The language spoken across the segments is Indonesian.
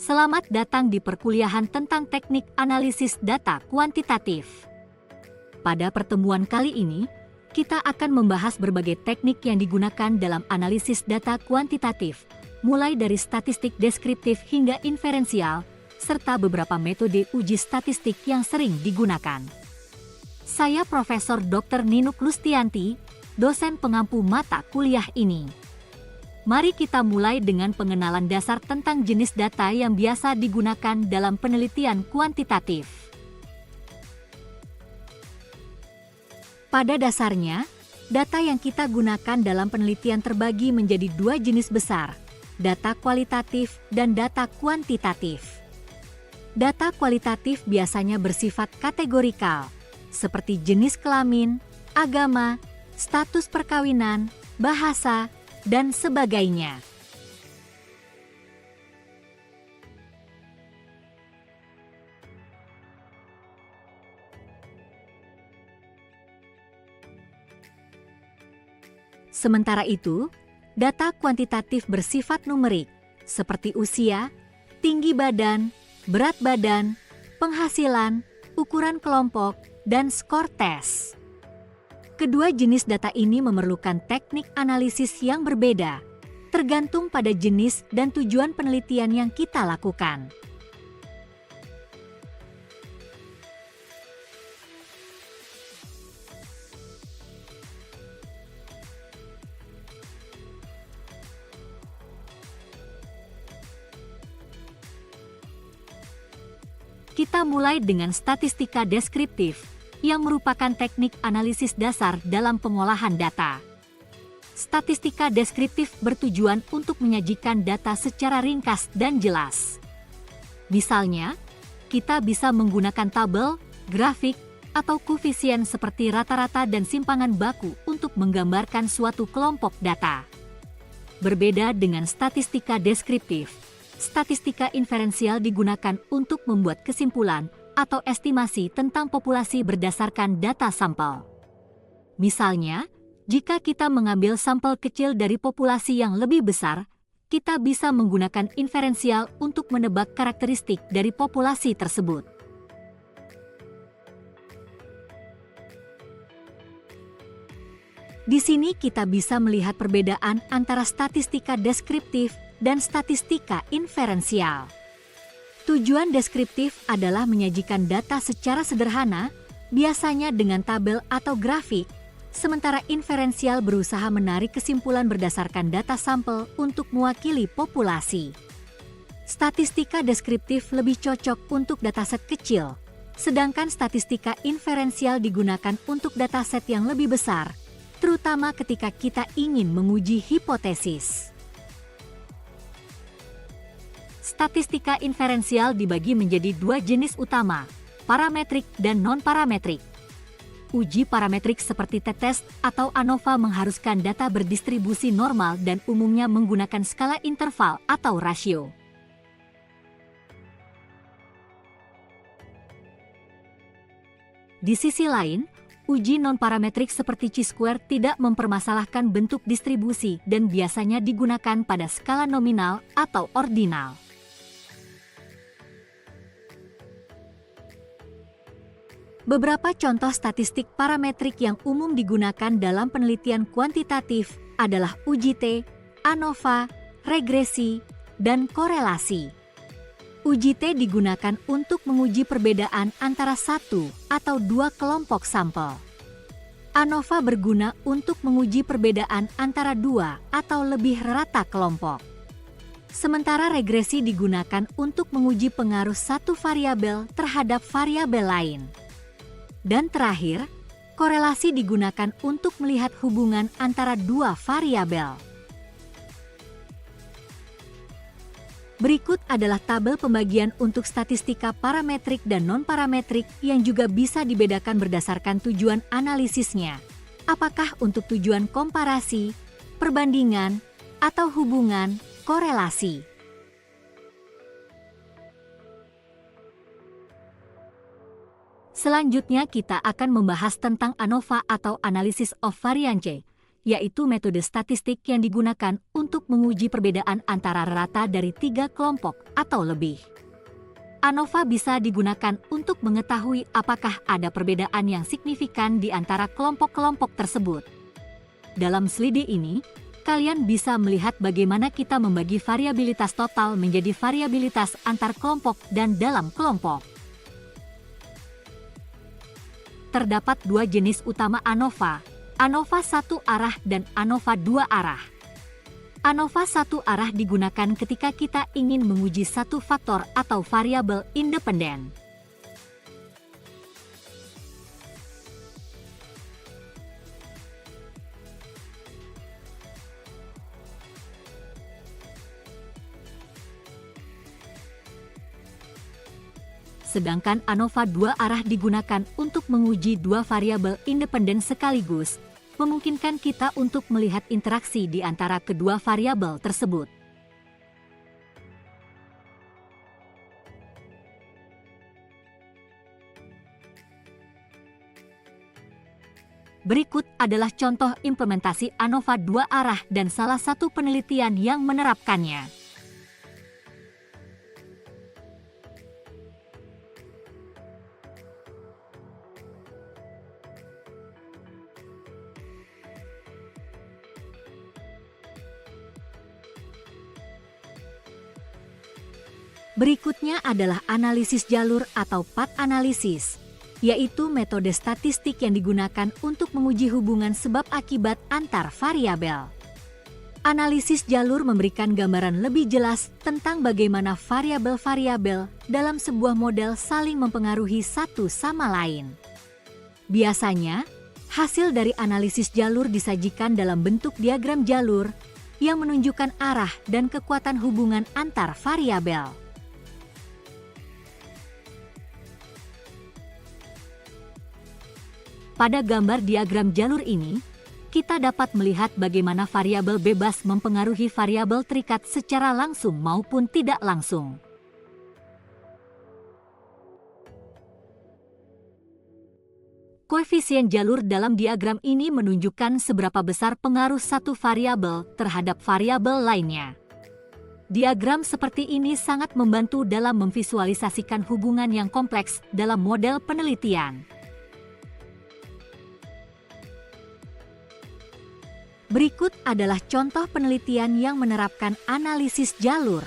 Selamat datang di perkuliahan tentang teknik analisis data kuantitatif. Pada pertemuan kali ini, kita akan membahas berbagai teknik yang digunakan dalam analisis data kuantitatif, mulai dari statistik deskriptif hingga inferensial, serta beberapa metode uji statistik yang sering digunakan. Saya Profesor Dr. Ninuk Lustianti, dosen pengampu mata kuliah ini. Mari kita mulai dengan pengenalan dasar tentang jenis data yang biasa digunakan dalam penelitian kuantitatif. Pada dasarnya, data yang kita gunakan dalam penelitian terbagi menjadi dua jenis besar, data kualitatif dan data kuantitatif. Data kualitatif biasanya bersifat kategorikal, seperti jenis kelamin, agama, status perkawinan, bahasa, dan sebagainya. Sementara itu, data kuantitatif bersifat numerik, seperti usia, tinggi badan, berat badan, penghasilan, ukuran kelompok, dan skor tes. Kedua jenis data ini memerlukan teknik analisis yang berbeda, tergantung pada jenis dan tujuan penelitian yang kita lakukan. Kita mulai dengan statistika deskriptif, yang merupakan teknik analisis dasar dalam pengolahan data. Statistika deskriptif bertujuan untuk menyajikan data secara ringkas dan jelas. Misalnya, kita bisa menggunakan tabel, grafik, atau koefisien seperti rata-rata dan simpangan baku untuk menggambarkan suatu kelompok data. Berbeda dengan statistika deskriptif, statistika inferensial digunakan untuk membuat kesimpulan atau estimasi tentang populasi berdasarkan data sampel. Misalnya, jika kita mengambil sampel kecil dari populasi yang lebih besar, kita bisa menggunakan inferensial untuk menebak karakteristik dari populasi tersebut. Di sini kita bisa melihat perbedaan antara statistika deskriptif dan statistika inferensial. Tujuan deskriptif adalah menyajikan data secara sederhana, biasanya dengan tabel atau grafik, sementara inferensial berusaha menarik kesimpulan berdasarkan data sampel untuk mewakili populasi. Statistika deskriptif lebih cocok untuk dataset kecil, sedangkan statistika inferensial digunakan untuk dataset yang lebih besar, terutama ketika kita ingin menguji hipotesis. Statistika inferensial dibagi menjadi dua jenis utama, parametrik dan non-parametrik. Uji parametrik seperti t-test atau ANOVA mengharuskan data berdistribusi normal dan umumnya menggunakan skala interval atau rasio. Di sisi lain, uji non-parametrik seperti chi-square tidak mempermasalahkan bentuk distribusi dan biasanya digunakan pada skala nominal atau ordinal. Beberapa contoh statistik parametrik yang umum digunakan dalam penelitian kuantitatif adalah uji T, ANOVA, regresi, dan korelasi. Uji T digunakan untuk menguji perbedaan antara satu atau dua kelompok sampel. ANOVA berguna untuk menguji perbedaan antara dua atau lebih rata kelompok. Sementara regresi digunakan untuk menguji pengaruh satu variabel terhadap variabel lain. Dan terakhir, korelasi digunakan untuk melihat hubungan antara dua variabel. Berikut adalah tabel pembagian untuk statistika parametrik dan non-parametrik yang juga bisa dibedakan berdasarkan tujuan analisisnya. Apakah untuk tujuan komparasi, perbandingan, atau hubungan, korelasi. Selanjutnya kita akan membahas tentang ANOVA atau Analysis of Variance, yaitu metode statistik yang digunakan untuk menguji perbedaan antara rata dari 3 kelompok atau lebih. ANOVA bisa digunakan untuk mengetahui apakah ada perbedaan yang signifikan di antara kelompok-kelompok tersebut. Dalam slide ini, kalian bisa melihat bagaimana kita membagi variabilitas total menjadi variabilitas antar kelompok dan dalam kelompok. Terdapat 2 jenis utama ANOVA, ANOVA 1 arah dan ANOVA 2 arah. ANOVA 1 arah digunakan ketika kita ingin menguji satu faktor atau variabel independen. Sedangkan ANOVA 2 arah digunakan untuk menguji 2 variabel independen sekaligus, memungkinkan kita untuk melihat interaksi di antara kedua variabel tersebut. Berikut adalah contoh implementasi ANOVA 2 arah dan salah satu penelitian yang menerapkannya. Berikutnya adalah analisis jalur atau path analysis, yaitu metode statistik yang digunakan untuk menguji hubungan sebab akibat antar variabel. Analisis jalur memberikan gambaran lebih jelas tentang bagaimana variabel-variabel dalam sebuah model saling mempengaruhi satu sama lain. Biasanya, hasil dari analisis jalur disajikan dalam bentuk diagram jalur yang menunjukkan arah dan kekuatan hubungan antar variabel. Pada gambar diagram jalur ini, kita dapat melihat bagaimana variabel bebas mempengaruhi variabel terikat secara langsung maupun tidak langsung. Koefisien jalur dalam diagram ini menunjukkan seberapa besar pengaruh satu variabel terhadap variabel lainnya. Diagram seperti ini sangat membantu dalam memvisualisasikan hubungan yang kompleks dalam model penelitian. Berikut adalah contoh penelitian yang menerapkan analisis jalur.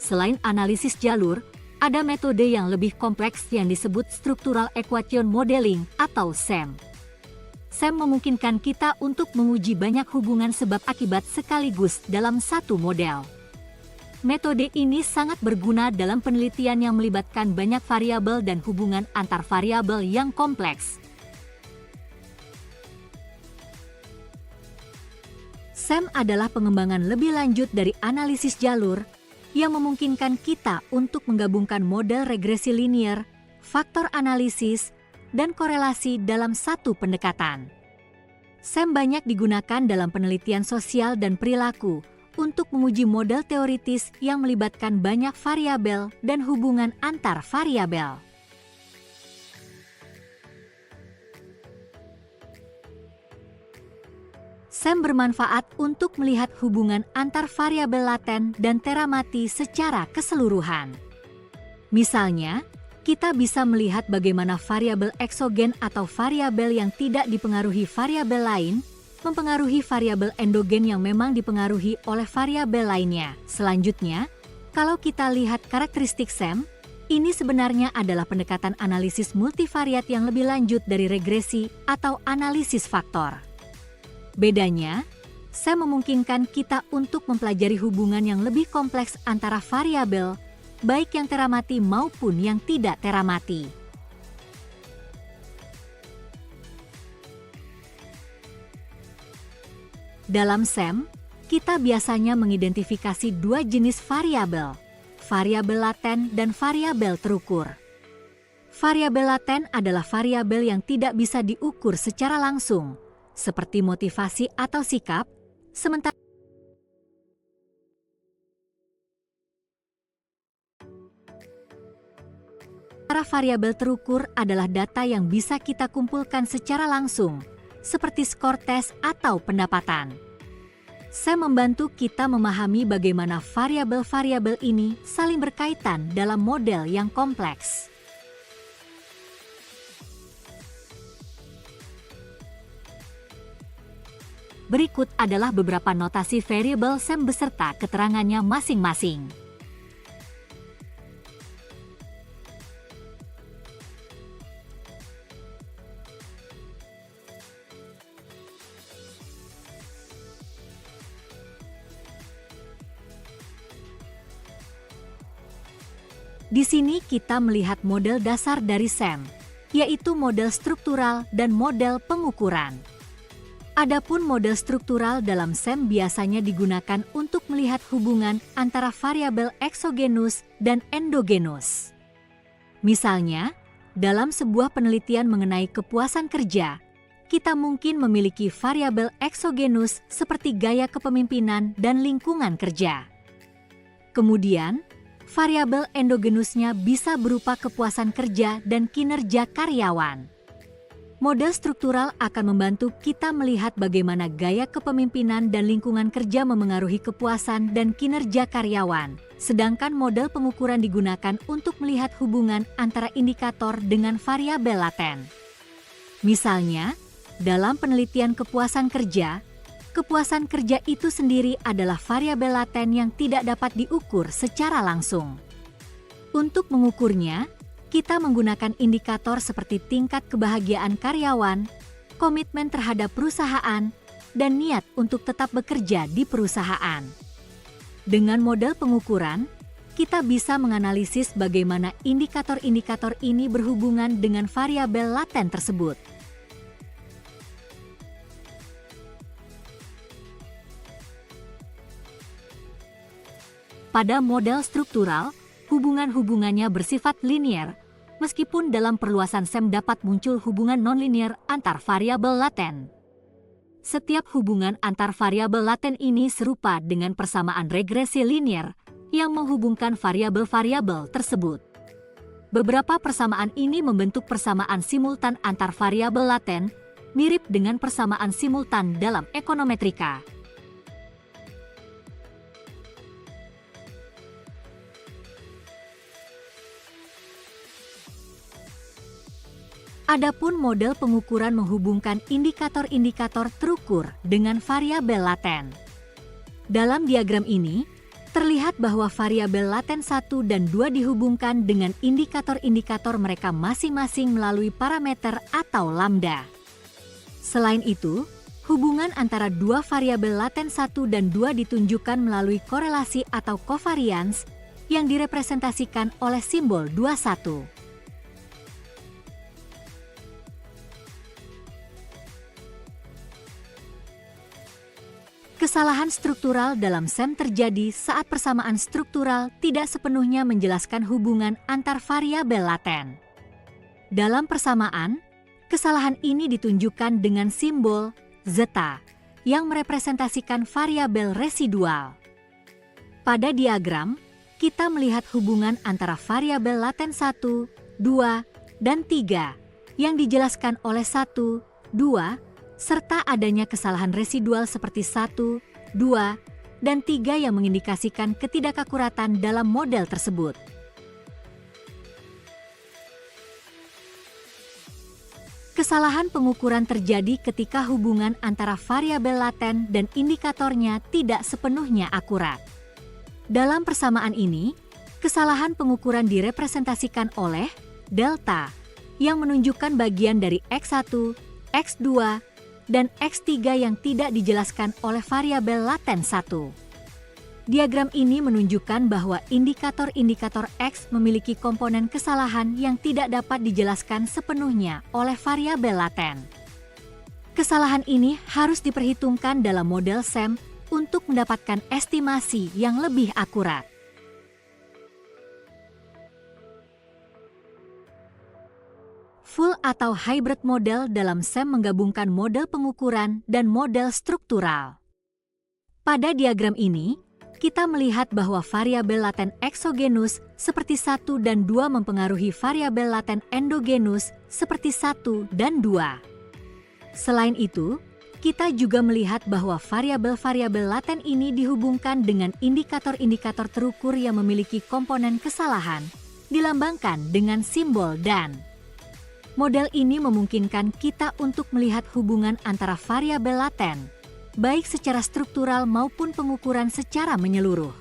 Selain analisis jalur, ada metode yang lebih kompleks yang disebut Structural Equation Modeling atau SEM. SEM memungkinkan kita untuk menguji banyak hubungan sebab akibat sekaligus dalam satu model. Metode ini sangat berguna dalam penelitian yang melibatkan banyak variabel dan hubungan antar variabel yang kompleks. SEM adalah pengembangan lebih lanjut dari analisis jalur yang memungkinkan kita untuk menggabungkan model regresi linear, faktor analisis, dan korelasi dalam satu pendekatan. SEM banyak digunakan dalam penelitian sosial dan perilaku untuk menguji model teoritis yang melibatkan banyak variabel dan hubungan antar variabel. SEM bermanfaat untuk melihat hubungan antar variabel laten dan teramati secara keseluruhan. Misalnya, kita bisa melihat bagaimana variabel eksogen atau variabel yang tidak dipengaruhi variabel lain mempengaruhi variabel endogen yang memang dipengaruhi oleh variabel lainnya. Selanjutnya, kalau kita lihat karakteristik SEM, ini sebenarnya adalah pendekatan analisis multivariat yang lebih lanjut dari regresi atau analisis faktor. Bedanya, SEM memungkinkan kita untuk mempelajari hubungan yang lebih kompleks antara variabel, baik yang teramati maupun yang tidak teramati. Dalam SEM, kita biasanya mengidentifikasi 2 jenis variabel, variabel laten dan variabel terukur. Variabel laten adalah variabel yang tidak bisa diukur secara langsung, seperti motivasi atau sikap, sementara Para variabel terukur adalah data yang bisa kita kumpulkan secara langsung, seperti skor tes atau pendapatan. SEM membantu kita memahami bagaimana variabel-variabel ini saling berkaitan dalam model yang kompleks. Berikut adalah beberapa notasi variabel SEM beserta keterangannya masing-masing. Di sini kita melihat model dasar dari SEM, yaitu model struktural dan model pengukuran. Adapun model struktural dalam SEM biasanya digunakan untuk melihat hubungan antara variabel eksogenus dan endogenus. Misalnya, dalam sebuah penelitian mengenai kepuasan kerja, kita mungkin memiliki variabel eksogenus seperti gaya kepemimpinan dan lingkungan kerja. Kemudian, variabel endogenusnya bisa berupa kepuasan kerja dan kinerja karyawan. Model struktural akan membantu kita melihat bagaimana gaya kepemimpinan dan lingkungan kerja memengaruhi kepuasan dan kinerja karyawan, sedangkan model pengukuran digunakan untuk melihat hubungan antara indikator dengan variabel laten. Misalnya, dalam penelitian kepuasan kerja itu sendiri adalah variabel laten yang tidak dapat diukur secara langsung. Untuk mengukurnya, kita menggunakan indikator seperti tingkat kebahagiaan karyawan, komitmen terhadap perusahaan, dan niat untuk tetap bekerja di perusahaan. Dengan model pengukuran, kita bisa menganalisis bagaimana indikator-indikator ini berhubungan dengan variabel laten tersebut. Pada model struktural, hubungan-hubungannya bersifat linier, meskipun dalam perluasan SEM dapat muncul hubungan nonlinier antar variabel laten. Setiap hubungan antar variabel laten ini serupa dengan persamaan regresi linier yang menghubungkan variabel-variabel tersebut. Beberapa persamaan ini membentuk persamaan simultan antar variabel laten, mirip dengan persamaan simultan dalam ekonometrika. Adapun model pengukuran menghubungkan indikator-indikator terukur dengan variabel laten. Dalam diagram ini, terlihat bahwa variabel laten 1 dan 2 dihubungkan dengan indikator-indikator mereka masing-masing melalui parameter atau lambda. Selain itu, hubungan antara dua variabel laten 1 dan 2 ditunjukkan melalui korelasi atau covariance yang direpresentasikan oleh simbol 21. Kesalahan struktural dalam SEM terjadi saat persamaan struktural tidak sepenuhnya menjelaskan hubungan antar variabel laten. Dalam persamaan, kesalahan ini ditunjukkan dengan simbol zeta yang merepresentasikan variabel residual. Pada diagram, kita melihat hubungan antara variabel laten 1, 2, dan 3 yang dijelaskan oleh 1, 2, serta adanya kesalahan residual seperti 1, 2, dan 3 yang mengindikasikan ketidakakuratan dalam model tersebut. Kesalahan pengukuran terjadi ketika hubungan antara variabel laten dan indikatornya tidak sepenuhnya akurat. Dalam persamaan ini, kesalahan pengukuran direpresentasikan oleh delta yang menunjukkan bagian dari X1, X2, dan X3 yang tidak dijelaskan oleh variabel laten 1. Diagram ini menunjukkan bahwa indikator-indikator X memiliki komponen kesalahan yang tidak dapat dijelaskan sepenuhnya oleh variabel laten. Kesalahan ini harus diperhitungkan dalam model SEM untuk mendapatkan estimasi yang lebih akurat. Full atau hybrid model dalam SEM menggabungkan model pengukuran dan model struktural. Pada diagram ini, kita melihat bahwa variabel laten eksogenus seperti 1 dan 2 mempengaruhi variabel laten endogenus seperti 1 dan 2. Selain itu, kita juga melihat bahwa variabel-variabel laten ini dihubungkan dengan indikator-indikator terukur yang memiliki komponen kesalahan, dilambangkan dengan simbol dan. Model ini memungkinkan kita untuk melihat hubungan antara variabel laten, baik secara struktural maupun pengukuran secara menyeluruh.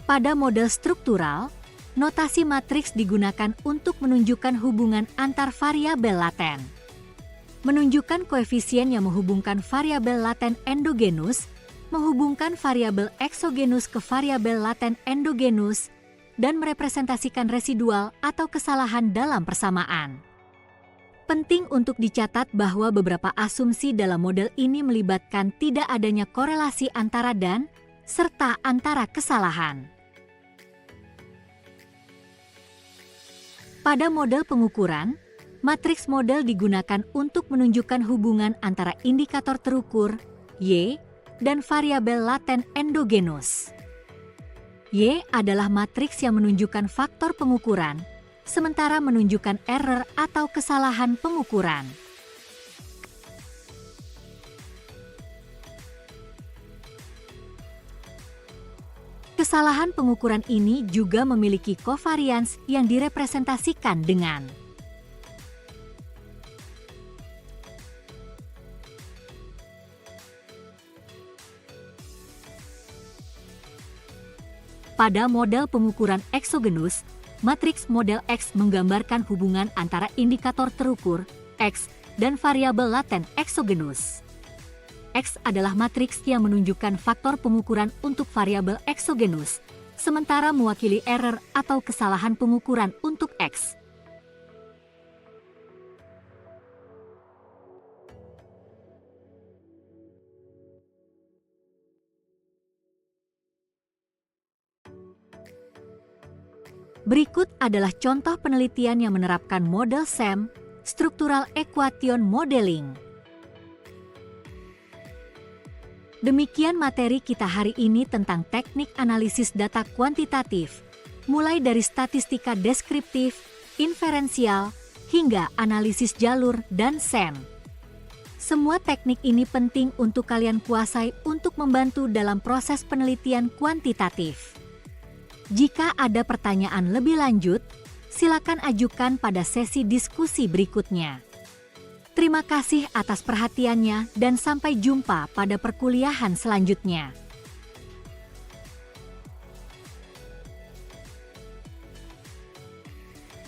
Pada model struktural, notasi matriks digunakan untuk menunjukkan hubungan antar variabel laten. Menunjukkan koefisien yang menghubungkan variabel laten endogenus, menghubungkan variabel eksogenus ke variabel laten endogenus, dan merepresentasikan residual atau kesalahan dalam persamaan. Penting untuk dicatat bahwa beberapa asumsi dalam model ini melibatkan tidak adanya korelasi antara dan, serta antara kesalahan. Pada model pengukuran, matriks model digunakan untuk menunjukkan hubungan antara indikator terukur, Y, dan variabel laten endogenus. Y adalah matriks yang menunjukkan faktor pengukuran, sementara menunjukkan error atau kesalahan pengukuran. Kesalahan pengukuran ini juga memiliki covariance yang direpresentasikan dengan pada model pengukuran eksogenus, matriks model X menggambarkan hubungan antara indikator terukur, X, dan variabel laten eksogenus. X adalah matriks yang menunjukkan faktor pengukuran untuk variabel eksogenus, sementara mewakili error atau kesalahan pengukuran untuk X. Berikut adalah contoh penelitian yang menerapkan model SEM, Structural Equation Modeling. Demikian materi kita hari ini tentang teknik analisis data kuantitatif, mulai dari statistika deskriptif, inferensial, hingga analisis jalur dan SEM. Semua teknik ini penting untuk kalian kuasai untuk membantu dalam proses penelitian kuantitatif. Jika ada pertanyaan lebih lanjut, silakan ajukan pada sesi diskusi berikutnya. Terima kasih atas perhatiannya dan sampai jumpa pada perkuliahan selanjutnya.